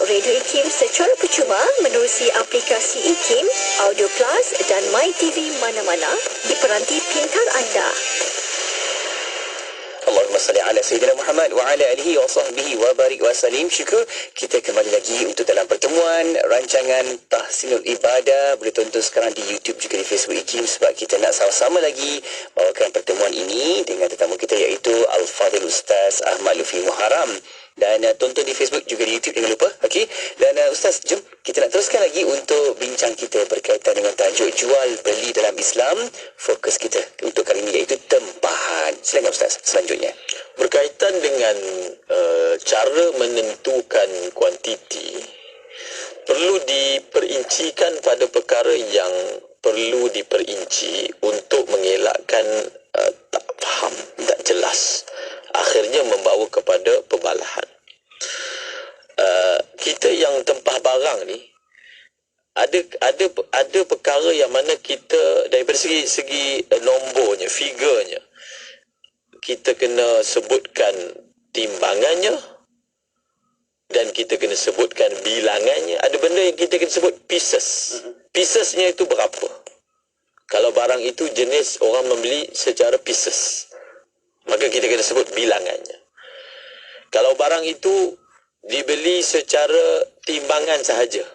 Radio IKIM secara percuma menerusi aplikasi IKIM, Audio Plus dan MyTV mana-mana di peranti pintar anda. Allahumma salli ala Sayyidina Muhammad wa ala alihi wa sahbihi wa barik wa salim. Syukur kita kembali lagi untuk dalam pertemuan rancangan Tahsinul Ibadah. Boleh tonton sekarang di YouTube juga di Facebook IKIM sebab kita nak sama-sama lagi bawakan pertemuan ini dengan tetamu kita iaitu Al-Fadhil Ustaz Ahmad Lufi Muharram. Dan tonton di Facebook juga di YouTube, jangan lupa. Okey. Dan Ustaz, jom kita nak teruskan lagi untuk bincang kita berkaitan dengan tajuk jual beli dalam Islam. Fokus kita untuk kali ini iaitu tempahan. Silakan Ustaz, selanjutnya. Berkaitan dengan cara menentukan kuantiti, perlu diperincikan pada perkara yang perlu diperinci untuk mengelakkan tak faham, tak jelas. Akhirnya membawa kepada pembalahan. Kita yang tempah barang ni, ada perkara yang mana kita daripada segi nombornya, figurnya, kita kena sebutkan timbangannya dan kita kena sebutkan bilangannya. Ada benda yang kita kena sebut pieces. Piecesnya itu berapa? Kalau barang itu jenis orang membeli secara pieces, maka kita kena sebut bilangannya. Kalau barang itu dibeli secara timbangan sahaja,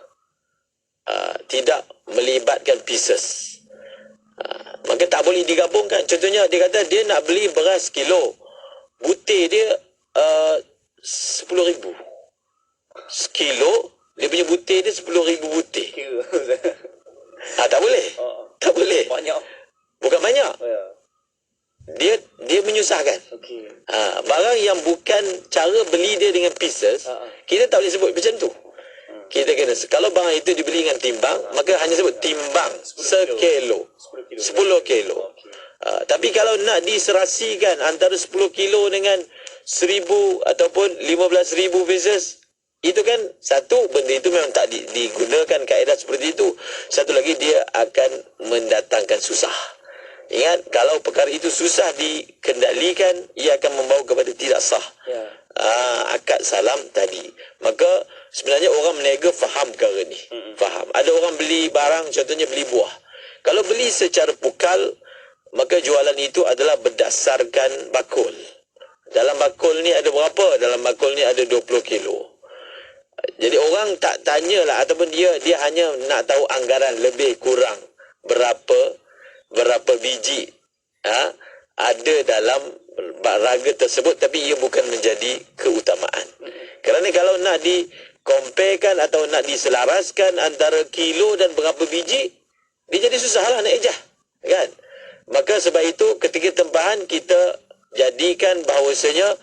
tidak melibatkan pieces, maka tak boleh digabungkan. Contohnya dia kata dia nak beli beras kilo, butir dia 10,000. Sekilo dia punya butir dia 10,000 butir. Tak boleh. Tak boleh. Banyak. Bukan banyak. Dia menyusahkan. Barang yang bukan cara beli dia dengan pieces, kita tak boleh sebut macam tu. Kita kena, kalau barang itu dibeli dengan timbang, maka hanya sebut timbang sekilo, 10 kilo. Tapi kalau nak diserasikan antara 10 kilo dengan 1,000 ataupun 15,000 pieces, itu kan satu, benda itu memang tak digunakan kaedah seperti itu. Satu lagi, dia akan mendatangkan susah. Ingat, kalau perkara itu susah dikendalikan, ia akan membawa kepada tidak sah. Akad salam tadi. Maka sebenarnya orang meniaga faham perkara ni. Faham. Ada orang beli barang, contohnya beli buah. Kalau beli secara pukal, maka jualan itu adalah berdasarkan bakul. Dalam bakul ni ada berapa? Dalam bakul ni ada 20 kilo. Jadi orang tak tanyalah, ataupun dia hanya nak tahu anggaran lebih kurang berapa biji ada dalam raga tersebut, tapi ia bukan menjadi keutamaan. Kerana kalau nak dikomparekan atau nak diselaraskan antara kilo dan berapa biji, dia jadi susahlah nak ejah, kan? Maka sebab itu ketika tempahan kita jadikan bahawasanya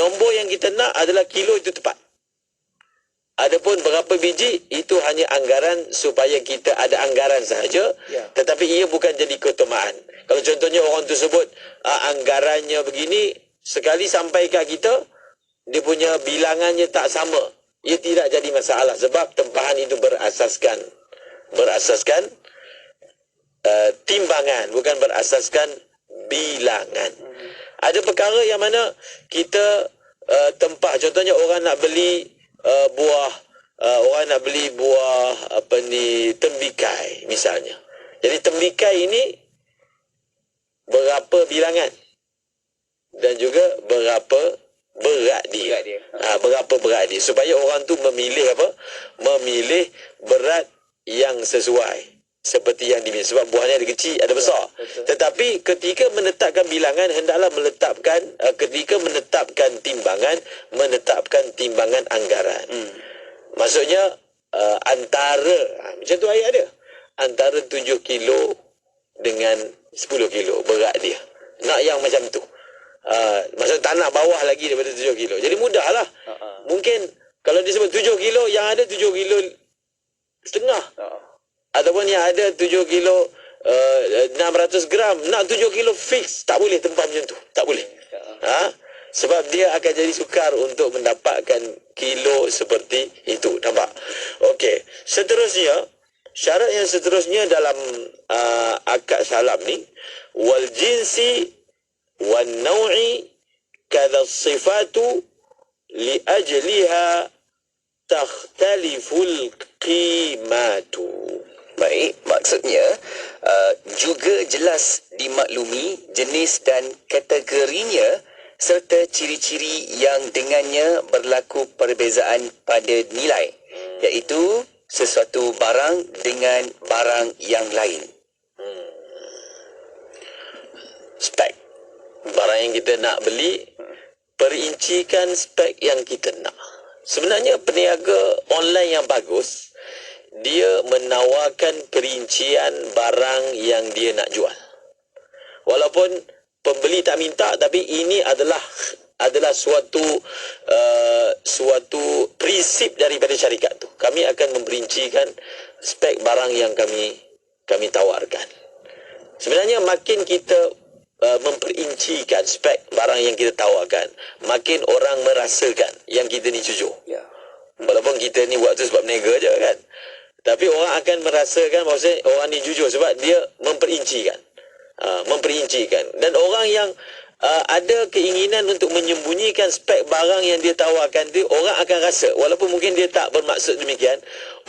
nombor yang kita nak adalah kilo itu tepat. Adapun berapa biji, itu hanya anggaran supaya kita ada anggaran sahaja, tetapi ia bukan jadi keutamaan. Kalau contohnya orang tu sebut anggarannya begini, sekali sampai kat kita, dia punya bilangannya tak sama, ia tidak jadi masalah sebab tempahan itu berasaskan timbangan, bukan berasaskan bilangan. Ada perkara yang mana kita tempah, contohnya orang nak beli buah tembikai misalnya. Jadi tembikai ini berapa bilangan dan juga berapa berat dia. Berapa berat dia, supaya orang tu memilih memilih berat yang sesuai seperti yang diminta. Sebab buahnya ada kecil, ada besar. Tetapi ketika menetapkan bilangan, hendaklah ketika menetapkan timbangan, menetapkan timbangan anggaran. Maksudnya antara, macam tu ayat dia, antara 7 kilo dengan 10 kilo berat dia. Nak yang macam tu. Maksudnya tak nak bawah lagi daripada 7 kilo. Jadi mudahlah. Mungkin kalau dia sebut 7 kilo, yang ada 7 kilo setengah. Ataupun yang ada 7 kilo 600 gram. Nak 7 kilo fix, tak boleh tempah macam tu. Tak boleh. Sebab dia akan jadi sukar untuk mendapatkan kilo seperti itu. Nampak? Okey. Seterusnya, syarat yang seterusnya dalam akad salam ni, wal jinsi wan naw'i kadha sifatu li ajliha takhtaliful qimatu. Baik, maksudnya juga jelas dimaklumi jenis dan kategorinya serta ciri-ciri yang dengannya berlaku perbezaan pada nilai, iaitu sesuatu barang dengan barang yang lain. Spek. Barang yang kita nak beli, perincikan spek yang kita nak. Sebenarnya peniaga online yang bagus, dia menawarkan perincian barang yang dia nak jual. Walaupun pembeli tak minta, tapi ini adalah suatu prinsip daripada syarikat tu. Kami akan memperincikan spek barang yang kami tawarkan. Sebenarnya makin kita memperincikan spek barang yang kita tawarkan, makin orang merasakan yang kita ni jujur. Walaupun kita ni buat tu sebab berniaga je kan, tapi orang akan merasakan bahawa orang ni jujur sebab dia memperincikan. Dan orang yang ada keinginan untuk menyembunyikan spek barang yang dia tawarkan tu, orang akan rasa, walaupun mungkin dia tak bermaksud demikian,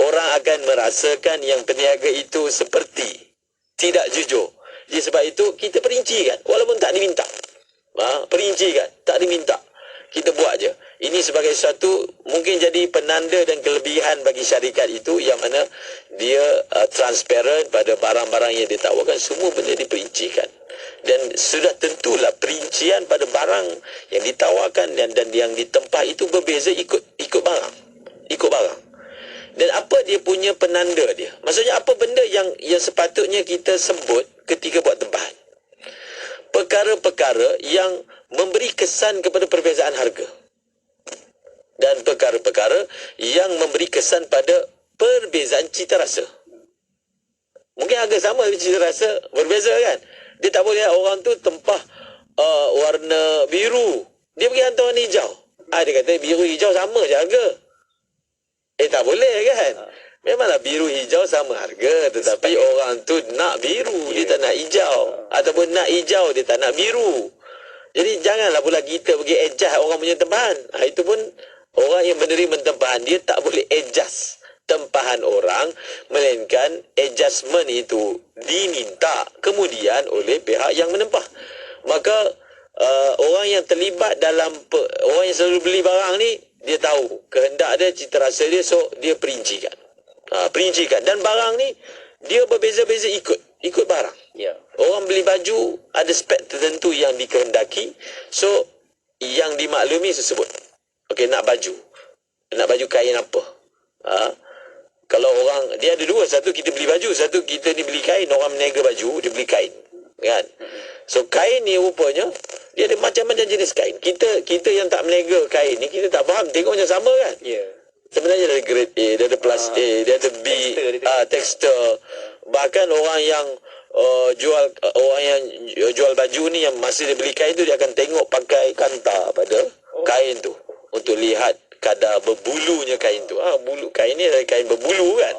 orang akan merasakan yang peniaga itu seperti tidak jujur. Jadi sebab itu kita perincikan walaupun tak diminta. Perincikan, tak diminta. Kita buat je. Ini sebagai satu mungkin jadi penanda dan kelebihan bagi syarikat itu, yang mana dia transparent pada barang-barang yang ditawarkan, semua benda diperincikan. Dan sudah tentulah perincian pada barang yang ditawarkan dan yang ditempah itu berbeza ikut barang. Dan apa dia punya penanda dia? Maksudnya apa benda yang sepatutnya kita sebut ketika buat tempahan? Perkara-perkara yang memberi kesan kepada perbezaan harga, dan perkara-perkara yang memberi kesan pada perbezaan cita rasa. Mungkin harga sama tapi cita rasa berbeza kan. Dia tak boleh orang tu tempah warna biru, dia pergi hantar warna hijau. Dia kata biru hijau sama je harga. Tak boleh kan. Memanglah biru hijau sama harga, tetapi orang tu nak biru, dia tak nak hijau. Ataupun nak hijau, dia tak nak biru. Jadi janganlah pula kita pergi adjust orang punya tempahan. Itu pun orang yang menerima tempahan, dia tak boleh adjust tempahan orang, melainkan adjustment itu diminta kemudian oleh pihak yang menempah. Maka orang yang terlibat dalam orang yang selalu beli barang ni, dia tahu kehendak dia, cita rasa dia, so dia perincikan. Dan barang ni dia berbeza-beza ikut barang. Orang beli baju ada spek tertentu yang dikehendaki, so yang dimaklumi tersebut. Okey, nak baju kain apa? Kalau orang dia ada dua, satu kita beli baju, satu kita ni beli kain. Orang meniaga baju, dia beli kain, kan? So kain ni rupanya dia ada macam-macam jenis kain. Kita yang tak meniaga kain ni, kita tak faham, tengok macam sama kan? Sebenarnya dia ada grade A, dia ada plus A, dia ada B, tekstur. Bahkan orang yang jual baju ni, yang masa dia beli kain tu, dia akan tengok pakai kanta pada kain tu untuk lihat kadar berbulunya kain tu. Bulu kain ni adalah kain berbulu kan.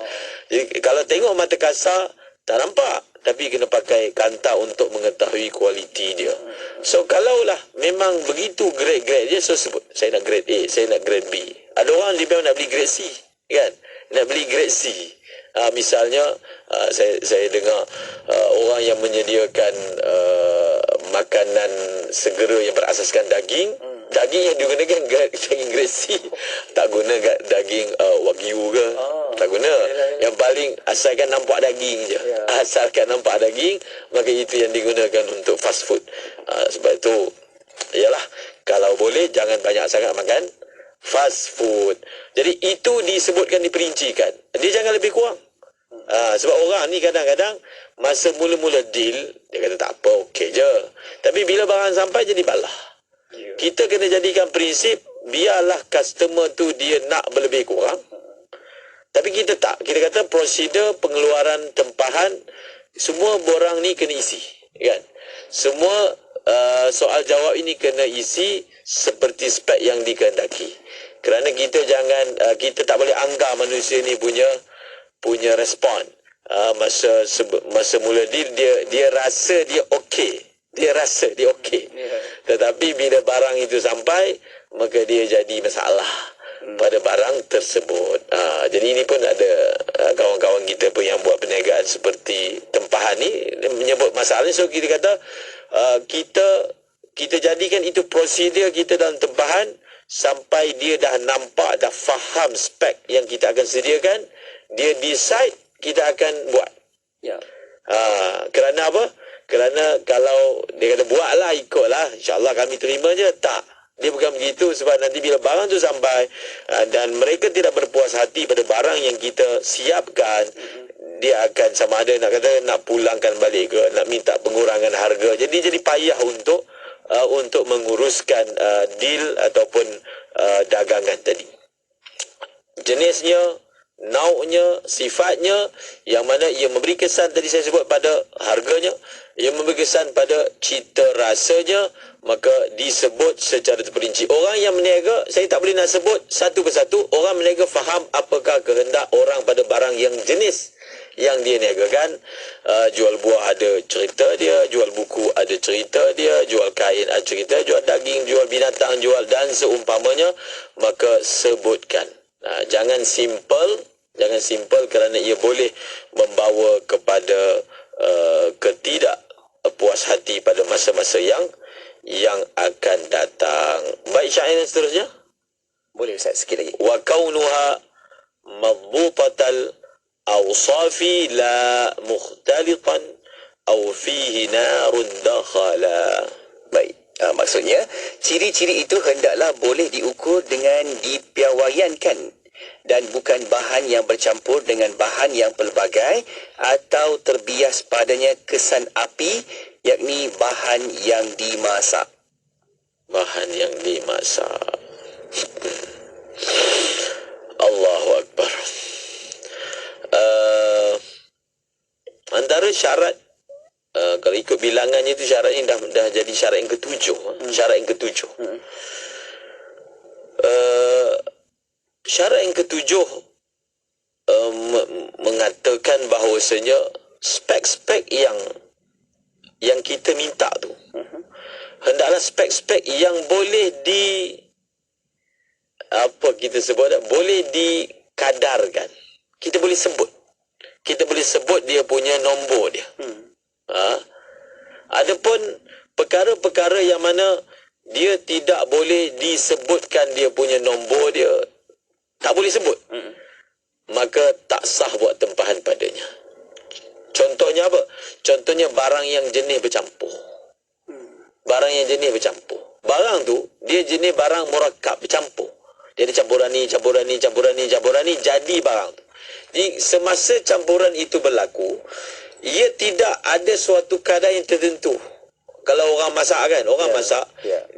Jadi kalau tengok mata kasar tak nampak, tapi kena pakai kanta untuk mengetahui kualiti dia. So kalaulah memang begitu grade-grade dia, so sebut saya nak grade A, saya nak grade B. Ada orang dia nak beli grade C kan, nak beli grade C. Misalnya saya dengar orang yang menyediakan makanan segera yang berasaskan daging yang digunakan daging grade C, tak guna daging wagyu ke, tak guna. Yang paling asalkan nampak daging je, asalkan nampak daging, maka itu yang digunakan untuk fast food. Sebab itu ialah, kalau boleh jangan banyak sangat makan fast food. Jadi itu disebutkan, diperincikan, dia jangan lebih kurang. Sebab orang ni kadang-kadang masa mula-mula deal, dia kata tak apa, okey je, tapi bila barang sampai jadi balah. Kita kena jadikan prinsip, biarlah customer tu dia nak berlebih kurang, tapi kita tak. Kita kata prosedur pengeluaran tempahan, semua borang ni kena isi kan. Semua soal jawab ini kena isi seperti spek yang dikehendaki. Kerana kita kita tak boleh anggar manusia ni punya respon. Masa mula dia rasa dia okey. Tetapi bila barang itu sampai, maka dia jadi masalah pada barang tersebut. Jadi ini pun ada kawan-kawan kita pun yang buat perniagaan seperti tempahan ni menyebut masalah ni. So kita kata kita jadikan itu prosedur kita dalam tempahan sampai dia dah nampak, dah faham spek yang kita akan sediakan, dia decide, kita akan buat. Kerana apa? Kerana kalau dia kata buatlah, ikutlah, insyaAllah kami terima je, tak. Dia bukan begitu, sebab nanti bila barang tu sampai dan mereka tidak berpuas hati pada barang yang kita siapkan, dia akan sama ada nak pulangkan balik ke, nak minta pengurangan harga. Jadi payah untuk menguruskan deal ataupun dagangan tadi. Jenisnya, nau'nya, sifatnya, yang mana ia memberi kesan tadi saya sebut pada harganya, ia memberi kesan pada cita rasanya, maka disebut secara terperinci. Orang yang berniaga, saya tak boleh nak sebut satu persatu. Orang berniaga faham apakah kehendak orang pada barang yang jenis yang dia niagakan. Jual buah ada cerita dia, jual buku ada cerita dia, jual kain ada cerita, jual daging, jual binatang, jual dan seumpamanya, maka sebutkan. Jangan simple kerana ia boleh membawa kepada ketidakpuas hati pada masa-masa yang akan datang. Baik, syair dan seterusnya. Boleh Ustaz sikit lagi. Wa kaunuha madbutatal awsafi la mukhtalitan aw fihi narun dakhala. Baik. Maksudnya, ciri-ciri itu hendaklah boleh diukur dengan dipiawaiankan dan bukan bahan yang bercampur dengan bahan yang pelbagai atau terbias padanya kesan api, yakni bahan yang dimasak. Bahan yang dimasak. Allahu Akbar. Antara syarat, kalau ikut bilangannya itu syarat ini dah jadi syarat yang ketujuh. Syarat yang ketujuh. Syarat yang ketujuh mengatakan bahawasanya spek-spek yang kita minta tu hendaklah spek-spek yang boleh boleh dikadarkan. Kita boleh sebut dia punya nombor dia. Adapun perkara-perkara yang mana dia tidak boleh disebutkan dia punya nombor dia, tak boleh sebut, maka tak sah buat tempahan padanya. Contohnya apa? Contohnya barang yang jenis bercampur. Barang yang jenis bercampur. Barang tu dia jenis barang murakab, bercampur. Dia ada campuran ni, jadi barang tu. Jadi semasa campuran itu berlaku, ia tidak ada suatu kadar yang tertentu. Kalau orang masak kan, masak,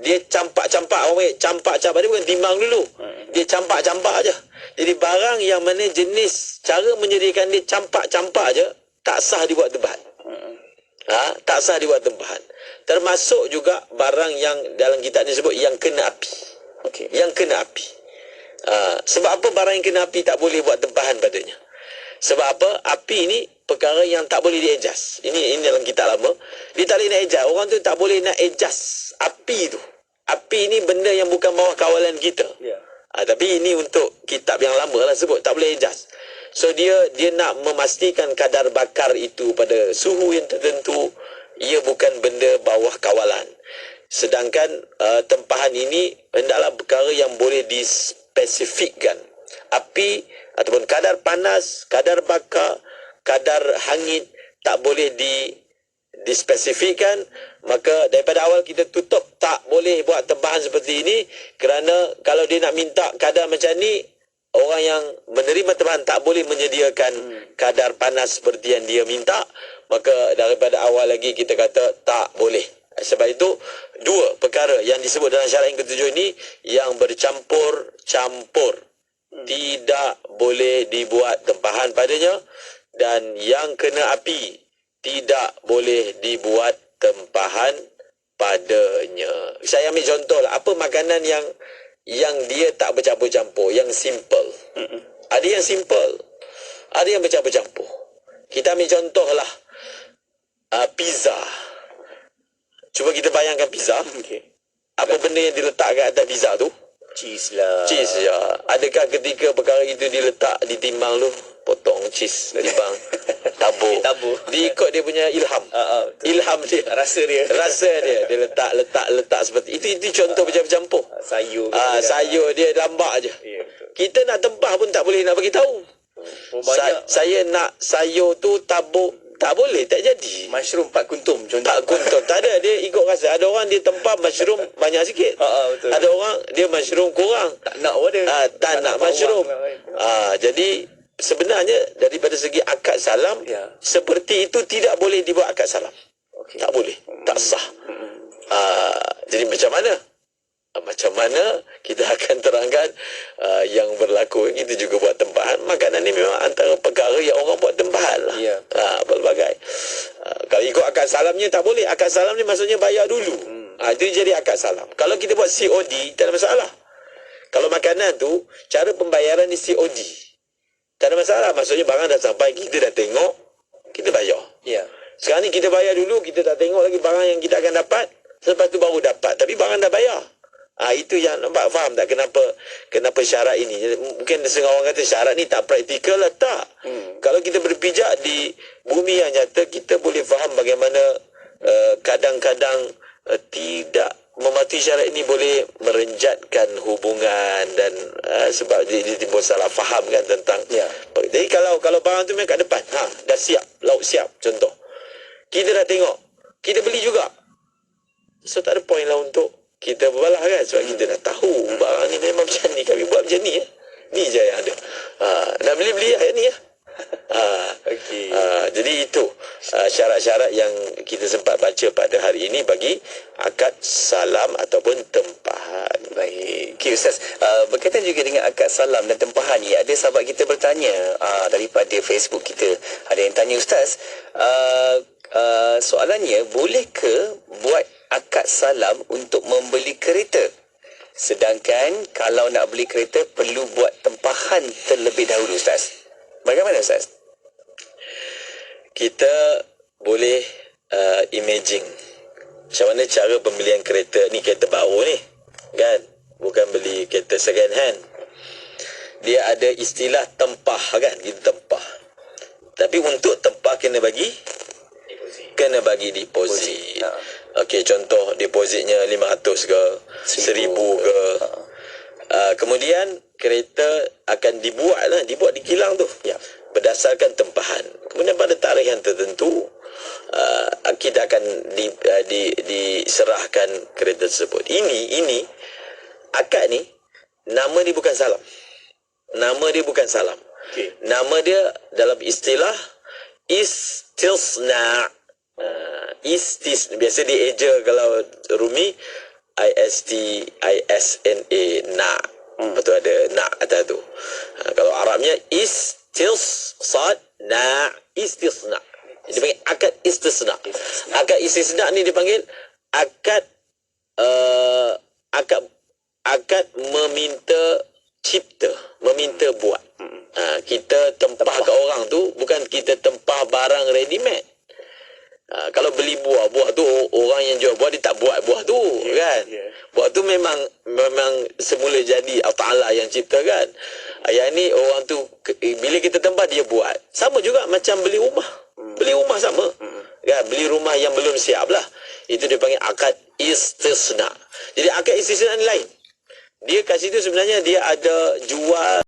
dia campak-campak, dia bukan timbang dulu. Dia campak-campak aja. Jadi barang yang mana jenis cara menyediakan dia campak-campak aja, tak sah dibuat tempahan. Tak sah dibuat tempahan. Termasuk juga barang yang dalam kitab ni sebut yang kena api. Yang kena api. Sebab apa barang yang kena api tak boleh buat tempahan padanya? Sebab apa? Api ni perkara yang tak boleh di-adjust. Ini dalam kitab lama. Dia tak boleh nak adjust. Orang tu tak boleh nak adjust api tu. Api ni benda yang bukan bawah kawalan kita. Tapi ini untuk kitab yang lama lah sebut. Tak boleh adjust. So dia nak memastikan kadar bakar itu pada suhu yang tertentu. Ia bukan benda bawah kawalan. Sedangkan tempahan ini hendaklah perkara yang boleh dispesifikkan. Api ataupun kadar panas, kadar bakar, kadar hangit tak boleh dispesifikkan. Maka daripada awal kita tutup, tak boleh buat tempahan seperti ini. Kerana kalau dia nak minta kadar macam ni, orang yang menerima tempahan tak boleh menyediakan kadar panas seperti yang dia minta. Maka daripada awal lagi kita kata tak boleh. Sebab itu dua perkara yang disebut dalam syarat yang ketujuh ini, yang bercampur-campur tidak boleh dibuat tempahan padanya, dan yang kena api tidak boleh dibuat tempahan padanya. Saya ambil contoh lah, apa makanan yang dia tak bercampur-campur, yang simple. Ada yang simple, ada yang bercampur-campur. Kita ambil contoh lah, pizza. Cuba kita bayangkan pizza. Apa benda yang diletakkan atas pizza tu? Cheese lah. Cheese ya. Adakah ketika perkara itu diletak, ditimbang lu, potong cheese, timbang, tabur. Diikut dia punya ilham. Ilham dia. Rasa dia. Dia letak seperti itu. Itu contoh bercampur-campur. Sayur. Sayur dia lambak aje. Ya, kita nak tempah pun tak boleh nak bagi tahu. Saya nak sayur tu tabur, tak boleh, tak jadi. Mushroom 4 kuntum contoh. Tak kuntum, tak ada, dia ikut rasa. Ada orang dia tempah mushroom banyak sikit. Betul. Ada orang dia mushroom kurang. Tak nak pun dia. Tak nak mushroom. Jadi sebenarnya daripada segi akad salam, seperti itu tidak boleh dibuat akad salam. Tak boleh, tak sah. Jadi macam mana? Macam mana kita akan terangkan yang berlaku. Kita juga buat tempahan. Makanan ni memang antara perkara yang orang buat tempahan lah. Pelbagai. Kalau ikut akad salamnya tak boleh. Akad salam ni maksudnya bayar dulu. Itu jadi akad salam. Kalau kita buat COD, tak ada masalah. Kalau makanan tu, cara pembayaran ni COD, tak ada masalah. Maksudnya barang dah sampai, kita dah tengok, kita bayar. Sekarang ni kita bayar dulu, kita dah tengok lagi barang yang kita akan dapat, lepas tu baru dapat. Tapi barang dah bayar. Itu yang nampak, faham tak kenapa syarat ini? Mungkin setengah orang kata syarat ni tak praktikal lah. Tak. Kalau kita berpijak di bumi yang nyata, kita boleh faham bagaimana kadang-kadang tidak mematuhi syarat ini boleh merenjatkan hubungan dan sebab dia timbul salah faham kan tentang. Jadi kalau barang tu memang kat depan, dah siap, lauk siap contoh. Kita dah tengok, kita beli juga. So tak ada point lah untuk kita berbalah kan, sebab kita dah tahu barang ni memang macam ni, kami buat macam ni ni je yang ada. Nak beli yang ni jadi itu syarat-syarat yang kita sempat baca pada hari ini bagi akad salam ataupun tempahan. Baik. Okay, Ustaz, berkaitan juga dengan akad salam dan tempahan ni, ada sahabat kita bertanya daripada Facebook kita, ada yang tanya, Ustaz, soalannya, boleh ke buat akad salam untuk membeli kereta? Sedangkan kalau nak beli kereta perlu buat tempahan terlebih dahulu, Ustaz. Bagaimana, Ustaz? Kita boleh imagine macam mana cara pembelian kereta ni, kereta baru ni kan, bukan beli kereta second hand. Dia ada istilah tempah kan, kita tempah. Tapi untuk tempah kena bagi deposit. Okey, contoh depositnya 500 ke 1000 ke. Kemudian kereta akan dibuat di kilang tu berdasarkan tempahan. Kemudian pada tarikh yang tertentu kita akan diserahkan kereta tersebut. Ini akad ni, nama dia bukan salam. Nama dia dalam istilah istisna. Biasa dieja kalau Rumi ISTISNA, betul, ada na atas tu. Kalau Arabnya istisna, dia panggil akad istisna. Akad istisna ni dipanggil akad meminta cipta, meminta buat. Kita tempah ke orang tu, bukan kita tempah barang ready made. Kalau beli buah tu, orang yang jual buah dia tak buat buah tu kan. Buah tu memang semula jadi Allah Ta'ala yang ciptakan. Yang ni orang tu bila kita tempah dia buat. Sama juga macam beli rumah. Beli rumah sama. Kan, beli rumah yang belum siap lah. Itu dia panggil akad istisna. Jadi akad istisna ni lain. Dia kat situ sebenarnya dia ada jual